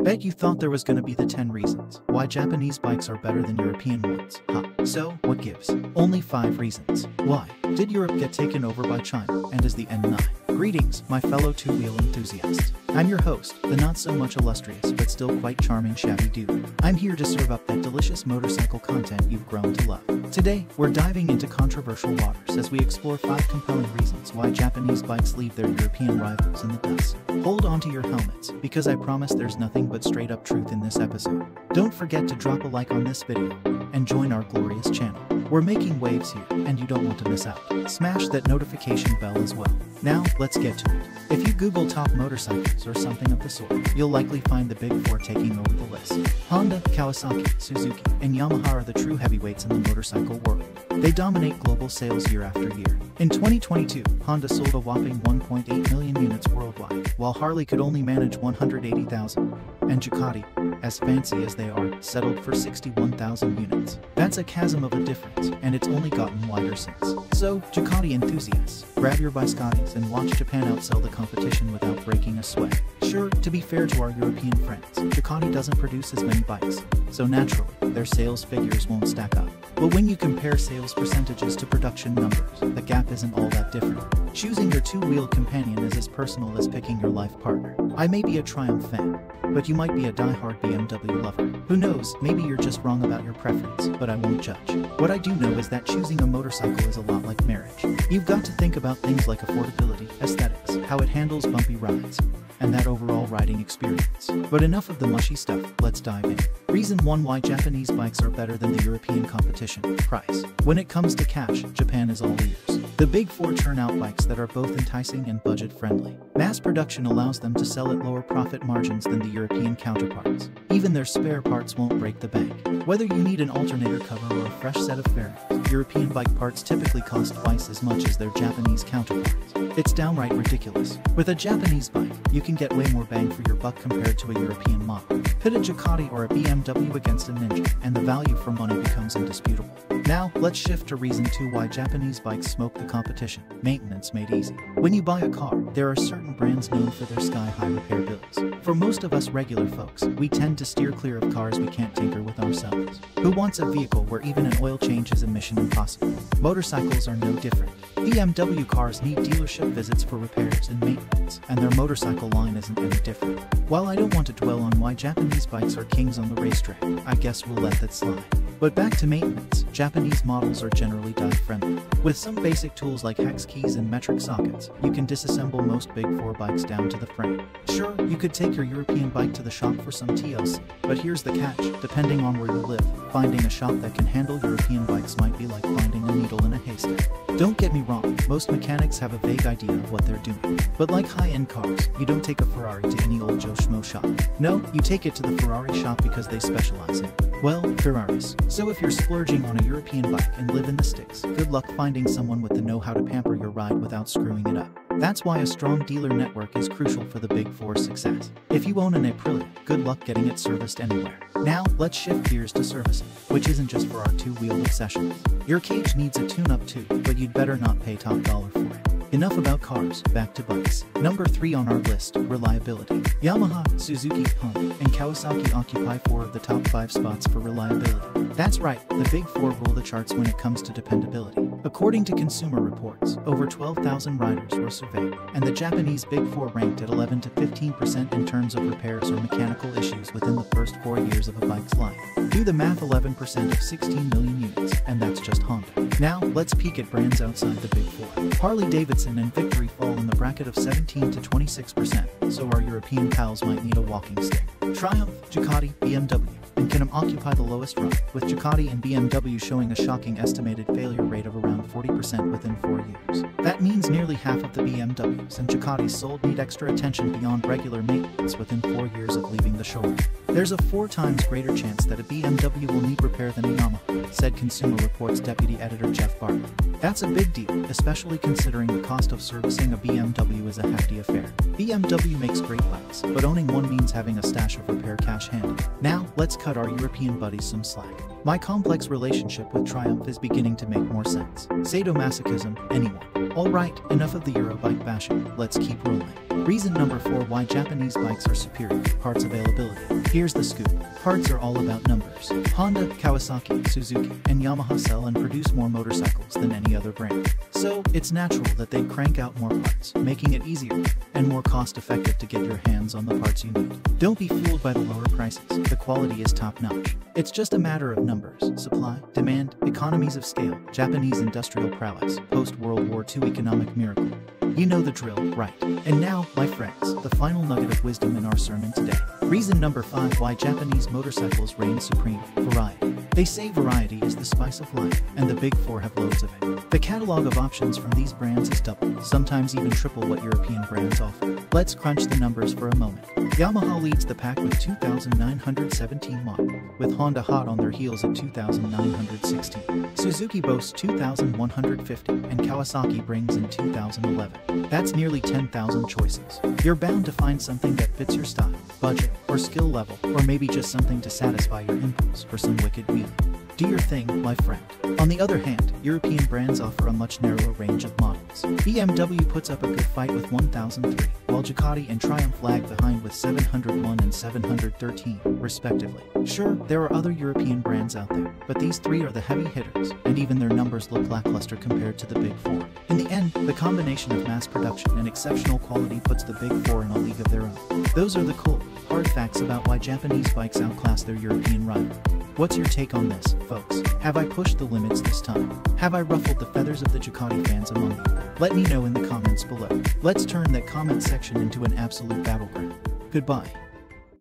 Bet you thought there was gonna be the 10 reasons why Japanese bikes are better than European ones, huh? So, what gives? Only 5 reasons. Why did Europe get taken over by China, and is the end nigh? Greetings, my fellow two-wheel enthusiasts. I'm your host, the not-so-much illustrious but still quite charming Shabby Dude. I'm here to serve up that delicious motorcycle content you've grown to love. Today, we're diving into controversial waters as we explore 5 compelling reasons why Japanese bikes leave their European rivals in the dust. Hold on to your helmets, because I promise there's nothing but straight-up truth in this episode. Don't forget to drop a like on this video, and join our glorious channel. We're making waves here, and you don't want to miss out. Smash that notification bell as well. Now, let's get to it. If you Google top motorcycles or something of the sort, you'll likely find the big 4 taking over the list. Honda, Kawasaki, Suzuki, and Yamaha are the true heavyweights in the motorcycle world. They dominate global sales year after year. In 2022, Honda sold a whopping 1.8 million units worldwide, while Harley could only manage 180,000, and Ducati, as fancy as they are, settled for 61,000 units. That's a chasm of a difference, and it's only gotten wider since. So, Ducati enthusiasts, grab your biscottis and watch Japan outsell the competition without breaking a sweat. Sure, to be fair to our European friends, Ducati doesn't produce as many bikes, so naturally, their sales figures won't stack up. But when you compare sales percentages to production numbers, the gap isn't all that different. Choosing your two-wheeled companion is as personal as picking your life partner. I may be a Triumph fan, but you might be a die-hard BMW lover. Who knows, maybe you're just wrong about your preference, but I won't judge. What I do know is that choosing a motorcycle is a lot like marriage. You've got to think about things like affordability, aesthetics, how it handles bumpy rides, and that overall riding experience. But enough of the mushy stuff, let's dive in. Reason 1 why Japanese bikes are better than the European competition: price. When it comes to cash, Japan is all ears. The big 4 churn out bikes that are both enticing and budget-friendly. Mass production allows them to sell at lower profit margins than the European counterparts. Even their spare parts won't break the bank. Whether you need an alternator cover or a fresh set of fairings, European bike parts typically cost twice as much as their Japanese counterparts. It's downright ridiculous. With a Japanese bike, you can get way more bang for your buck compared to a European model. Pit a Ducati or a BMW against a Ninja, and the value for money becomes indisputable. Now, let's shift to reason 2 why Japanese bikes smoke the competition: maintenance made easy. When you buy a car, there are certain brands known for their sky-high repair bills. For most of us regular folks, we tend to steer clear of cars we can't tinker with ourselves. Who wants a vehicle where even an oil change is a mission impossible? Motorcycles are no different. BMW cars need dealership visits for repairs and maintenance, and their motorcycle line isn't any different. While I don't want to dwell on why Japanese bikes are kings on the racetrack, I guess we'll let that slide. But back to maintenance, Japanese models are generally dive-friendly. With some basic tools like hex keys and metric sockets, you can disassemble most big 4 bikes down to the frame. Sure, you could take your European bike to the shop for some TLC, but here's the catch: depending on where you live, finding a shop that can handle European bikes might be like finding a needle in a haystack. Don't get me wrong, most mechanics have a vague idea of what they're doing. But like high-end cars, you don't take a Ferrari to any old Joe Schmo shop. No, you take it to the Ferrari shop because they specialize in, well, Ferraris. So if you're splurging on a European bike and live in the sticks, good luck finding someone with the know-how to pamper your ride without screwing it up. That's why a strong dealer network is crucial for the Big 4's success. If you own an Aprilia, good luck getting it serviced anywhere. Now, let's shift gears to servicing, which isn't just for our two-wheeled obsessions. Your cage needs a tune-up too, but you'd better not pay top dollar for it. Enough about cars, back to bikes. Number 3 on our list: reliability. Yamaha, Suzuki, Honda, and Kawasaki occupy 4 of the top 5 spots for reliability. That's right, the big 4 rule the charts when it comes to dependability. According to Consumer Reports, over 12,000 riders were surveyed, and the Japanese Big 4 ranked at 11 to 15% in terms of repairs or mechanical issues within the first 4 years of a bike's life. Do the math: 11% of 16 million units, and that's just Honda. Now, let's peek at brands outside the Big 4. Harley-Davidson and Victory fall in the bracket of 17 to 26%, so our European pals might need a walking stick. Triumph, Ducati, BMW, and can occupy the lowest rung, with Ducati and BMW showing a shocking estimated failure rate of around 40% within 4 years. That means nearly half of the BMWs and Ducatis sold need extra attention beyond regular maintenance within 4 years of leaving the showroom. There's a 4 times greater chance that a BMW will need repair than a Yamaha, said Consumer Reports deputy editor Jeff Bartlett. That's a big deal, especially considering the cost of servicing a BMW is a hefty affair. BMW makes great bikes, but owning one means having a stash of repair cash handy. Now, let's cut cut our European buddies some slack. My complex relationship with Triumph is beginning to make more sense. Sadomasochism, anyone. Alright, enough of the Eurobike bashing, let's keep rolling. Reason number 4 why Japanese bikes are superior: parts availability. Here's the scoop. Parts are all about numbers. Honda, Kawasaki, Suzuki, and Yamaha sell and produce more motorcycles than any other brand. So, it's natural that they crank out more parts, making it easier and more cost-effective to get your hands on the parts you need. Don't be fooled by the lower prices. The quality is top-notch. It's just a matter of numbers, supply, demand, economies of scale, Japanese industrial prowess, post-World War II economic miracle. You know the drill, right? And now, my friends, the final nugget of wisdom in our sermon today. Reason number 5 why Japanese motorcycles reign supreme: variety. They say variety is the spice of life, and the Big Four have loads of it. The catalog of options from these brands is double, sometimes even triple what European brands offer. Let's crunch the numbers for a moment. Yamaha leads the pack with 2,917 model, with Honda hot on their heels at 2,916. Suzuki boasts 2,150, and Kawasaki brings in 2,011. That's nearly 10,000 choices. You're bound to find something that fits your style, budget, or skill level, or maybe just something to satisfy your impulse for some wicked wheeling. Do your thing, my friend. On the other hand, European brands offer a much narrower range of models. BMW puts up a good fight with 1003, while Ducati and Triumph lag behind with 701 and 713, respectively. Sure, there are other European brands out there, but these three are the heavy hitters, and even their numbers look lackluster compared to the Big Four. In the end, the combination of mass production and exceptional quality puts the Big Four in a league of their own. Those are the cool, hard facts about why Japanese bikes outclass their European rival. What's your take on this, folks? Have I pushed the limits this time? Have I ruffled the feathers of the Ducati fans among you? Let me know in the comments below. Let's turn that comment section into an absolute battleground. Goodbye.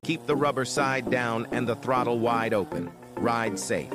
Keep the rubber side down and the throttle wide open. Ride safe.